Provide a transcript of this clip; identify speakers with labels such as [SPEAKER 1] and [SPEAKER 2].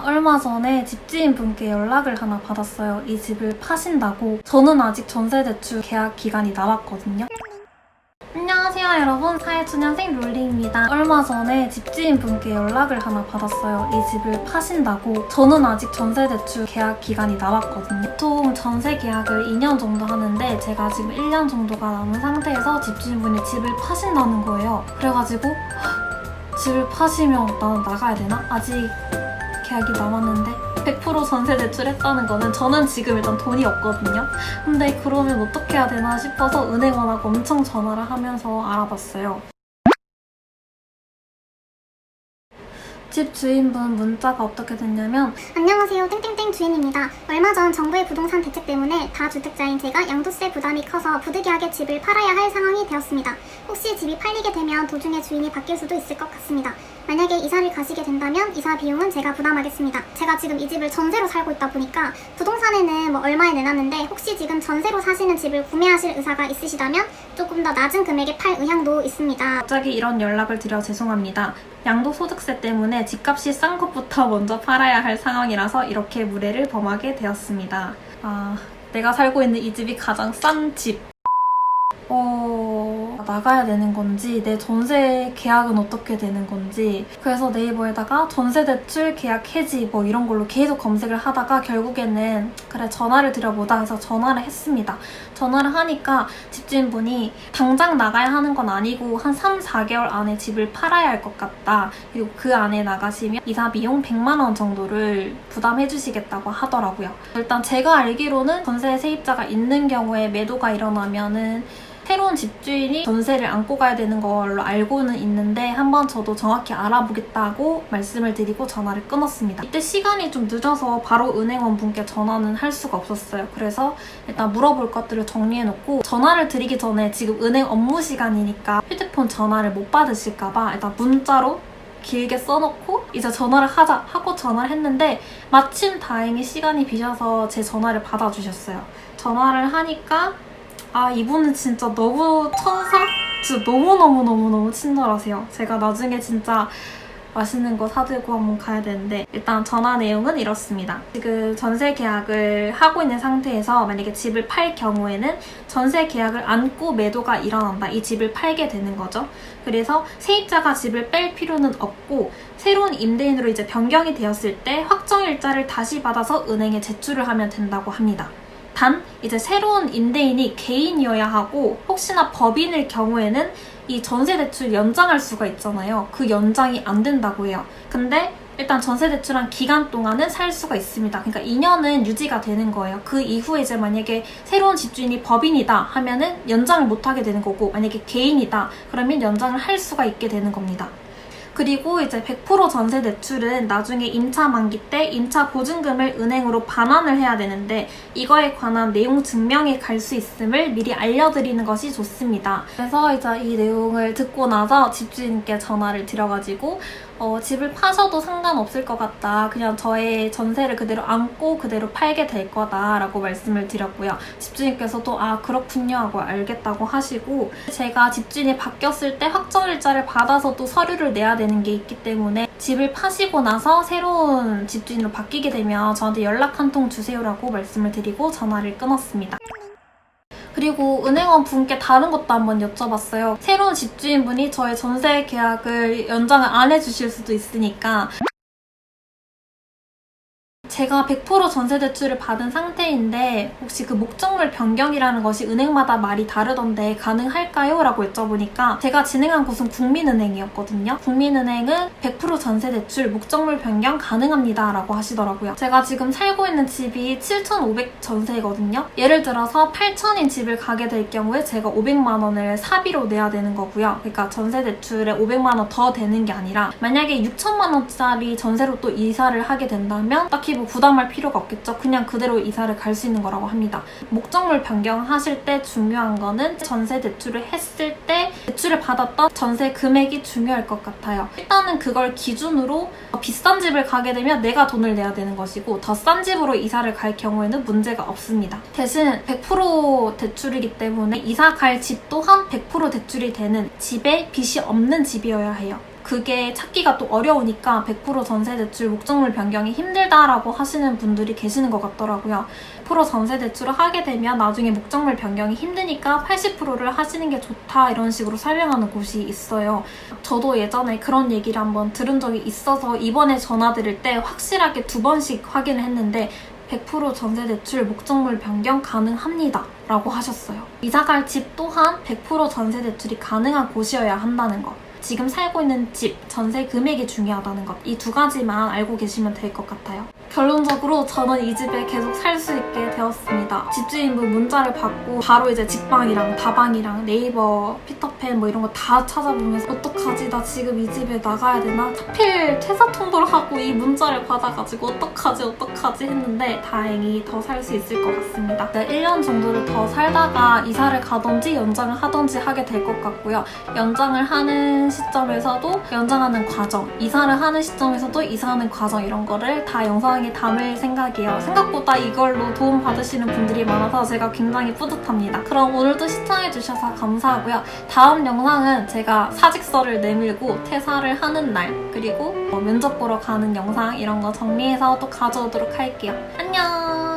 [SPEAKER 1] 얼마 전에 집주인분께 연락을 하나 받았어요. 이 집을 파신다고. 저는 아직 전세대출 계약 기간이 남았거든요. 안녕하세요 여러분, 사회초년생 롤리입니다. 얼마 전에 집주인분께 연락을 하나 받았어요. 이 집을 파신다고. 저는 아직 전세대출 계약 기간이 남았거든요. 보통 전세 계약을 2년 정도 하는데 제가 지금 1년 정도가 남은 상태에서 집주인분이 집을 파신다는 거예요. 그래가지고 집을 파시면 나는 나가야 되나? 아직 계약이 남았는데 100% 전세 대출했다는 거는 저는 지금 일단 돈이 없거든요. 근데 그러면 어떻게 해야 되나 싶어서 은행원하고 엄청 전화를 하면서 알아봤어요. 집 주인분 문자가 어떻게 됐냐면,
[SPEAKER 2] 안녕하세요, 땡땡땡 주인입니다. 얼마 전 정부의 부동산 대책 때문에 다주택자인 제가 양도세 부담이 커서 부득이하게 집을 팔아야 할 상황이 되었습니다. 혹시 집이 팔리게 되면 도중에 주인이 바뀔 수도 있을 것 같습니다. 만약에 이사를 가시게 된다면 이사 비용은 제가 부담하겠습니다. 제가 지금 이 집을 전세로 살고 있다 보니까 부동산에는 얼마에 내놨는데 혹시 지금 전세로 사시는 집을 구매하실 의사가 있으시다면 조금 더 낮은 금액에 팔 의향도 있습니다.
[SPEAKER 1] 갑자기 이런 연락을 드려 죄송합니다. 양도소득세 때문에 집값이 싼 것부터 먼저 팔아야 할 상황이라서 이렇게 무례를 범하게 되었습니다. 내가 살고 있는 이 집이 가장 싼 집. 나가야 되는 건지, 내 전세 계약은 어떻게 되는 건지. 그래서 네이버에다가 전세 대출 계약 해지 이런 걸로 계속 검색을 하다가 결국에는 그래 전화를 드려보자 해서 전화를 했습니다. 전화를 하니까 집주인분이 당장 나가야 하는 건 아니고 한 3, 4개월 안에 집을 팔아야 할 것 같다. 그리고 그 안에 나가시면 이사 비용 100만 원 정도를 부담해 주시겠다고 하더라고요. 일단 제가 알기로는 전세 세입자가 있는 경우에 매도가 일어나면은 새로운 집주인이 전세를 안고 가야 되는 걸로 알고는 있는데 한번 저도 정확히 알아보겠다고 말씀을 드리고 전화를 끊었습니다. 이때 시간이 좀 늦어서 바로 은행원 분께 전화는 할 수가 없었어요. 그래서 일단 물어볼 것들을 정리해놓고 전화를 드리기 전에 지금 은행 업무 시간이니까 휴대폰 전화를 못 받으실까봐 일단 문자로 길게 써놓고 이제 전화를 하자 하고 전화를 했는데 마침 다행히 시간이 비셔서 제 전화를 받아주셨어요. 전화를 하니까 이분은 진짜 너무 천사? 진짜 너무너무너무너무 친절하세요. 제가 나중에 진짜 맛있는 거 사들고 한번 가야 되는데 일단 전화 내용은 이렇습니다. 지금 전세 계약을 하고 있는 상태에서 만약에 집을 팔 경우에는 전세 계약을 안고 매도가 일어난다. 이 집을 팔게 되는 거죠. 그래서 세입자가 집을 뺄 필요는 없고 새로운 임대인으로 이제 변경이 되었을 때 확정일자를 다시 받아서 은행에 제출을 하면 된다고 합니다. 단 이제 새로운 임대인이 개인이어야 하고 혹시나 법인일 경우에는 이 전세 대출 연장할 수가 있잖아요. 그 연장이 안 된다고 해요. 근데 일단 전세 대출한 기간 동안은 살 수가 있습니다. 그러니까 2년은 유지가 되는 거예요. 그 이후에 이제 만약에 새로운 집주인이 법인이다 하면은 연장을 못 하게 되는 거고, 만약에 개인이다 그러면 연장을 할 수가 있게 되는 겁니다. 그리고 이제 100% 전세 대출은 나중에 임차 만기 때 임차 보증금을 은행으로 반환을 해야 되는데 이거에 관한 내용 증명이 갈 수 있음을 미리 알려드리는 것이 좋습니다. 그래서 이제 이 내용을 듣고 나서 집주인께 전화를 드려가지고 집을 파셔도 상관없을 것 같다. 그냥 저의 전세를 그대로 안고 그대로 팔게 될 거다라고 말씀을 드렸고요. 집주인께서도 그렇군요 하고 알겠다고 하시고, 제가 집주인이 바뀌었을 때 확정일자를 받아서도 서류를 내야 되는 게 있기 때문에 집을 파시고 나서 새로운 집주인으로 바뀌게 되면 저한테 연락 한 통 주세요라고 말씀을 드리고 전화를 끊었습니다. 그리고 은행원 분께 다른 것도 한번 여쭤봤어요. 새로운 집주인분이 저의 전세 계약을 연장을 안 해주실 수도 있으니까 제가 100% 전세 대출을 받은 상태인데 혹시 그 목적물 변경이라는 것이 은행마다 말이 다르던데 가능할까요? 라고 여쭤보니까 제가 진행한 곳은 국민은행이었거든요. 국민은행은 100% 전세 대출 목적물 변경 가능합니다 라고 하시더라고요. 제가 지금 살고 있는 집이 7,500 전세거든요. 예를 들어서 8,000인 집을 가게 될 경우에 제가 500만 원을 사비로 내야 되는 거고요. 그러니까 전세 대출에 500만 원 더 되는 게 아니라 만약에 6천만 원짜리 전세로 또 이사를 하게 된다면 딱히 부담할 필요가 없겠죠. 그냥 그대로 이사를 갈 수 있는 거라고 합니다. 목적물 변경하실 때 중요한 거는 전세 대출을 했을 때 대출을 받았던 전세 금액이 중요할 것 같아요. 일단은 그걸 기준으로 비싼 집을 가게 되면 내가 돈을 내야 되는 것이고 더 싼 집으로 이사를 갈 경우에는 문제가 없습니다. 대신 100% 대출이기 때문에 이사 갈 집 또한 100% 대출이 되는 집에 빚이 없는 집이어야 해요. 그게 찾기가 또 어려우니까 100% 전세 대출 목적물 변경이 힘들다라고 하시는 분들이 계시는 것 같더라고요. 100% 전세 대출을 하게 되면 나중에 목적물 변경이 힘드니까 80%를 하시는 게 좋다 이런 식으로 설명하는 곳이 있어요. 저도 예전에 그런 얘기를 한번 들은 적이 있어서 이번에 전화드릴 때 확실하게 2번씩 확인을 했는데 100% 전세 대출 목적물 변경 가능합니다 라고 하셨어요. 이사갈 집 또한 100% 전세 대출이 가능한 곳이어야 한다는 것, 지금 살고 있는 집, 전세 금액이 중요하다는 것, 이 2가지만 알고 계시면 될 것 같아요. 결론적으로 저는 이 집에 계속 살 수 있게 되었습니다. 집주인분 문자를 받고 바로 이제 직방이랑 다방이랑 네이버, 피터팬 뭐 이런 거 다 찾아보면서 어떡하지? 나 지금 이 집에 나가야 되나? 하필 퇴사 통보를 하고 이 문자를 받아가지고 어떡하지 했는데 다행히 더 살 수 있을 것 같습니다. 1년 정도를 더 살다가 이사를 가든지 연장을 하든지 하게 될 것 같고요. 연장을 하는 시점에서도 연장하는 과정, 이사를 하는 시점에서도 이사하는 과정 이런 거를 다 영상에 담을 생각이에요. 생각보다 이걸로 도움 받으시는 분들이 많아서 제가 굉장히 뿌듯합니다. 그럼 오늘도 시청해주셔서 감사하고요. 다음 영상은 제가 사직서를 내밀고 퇴사를 하는 날, 그리고 면접 보러 가는 영상 이런 거 정리해서 또 가져오도록 할게요. 안녕!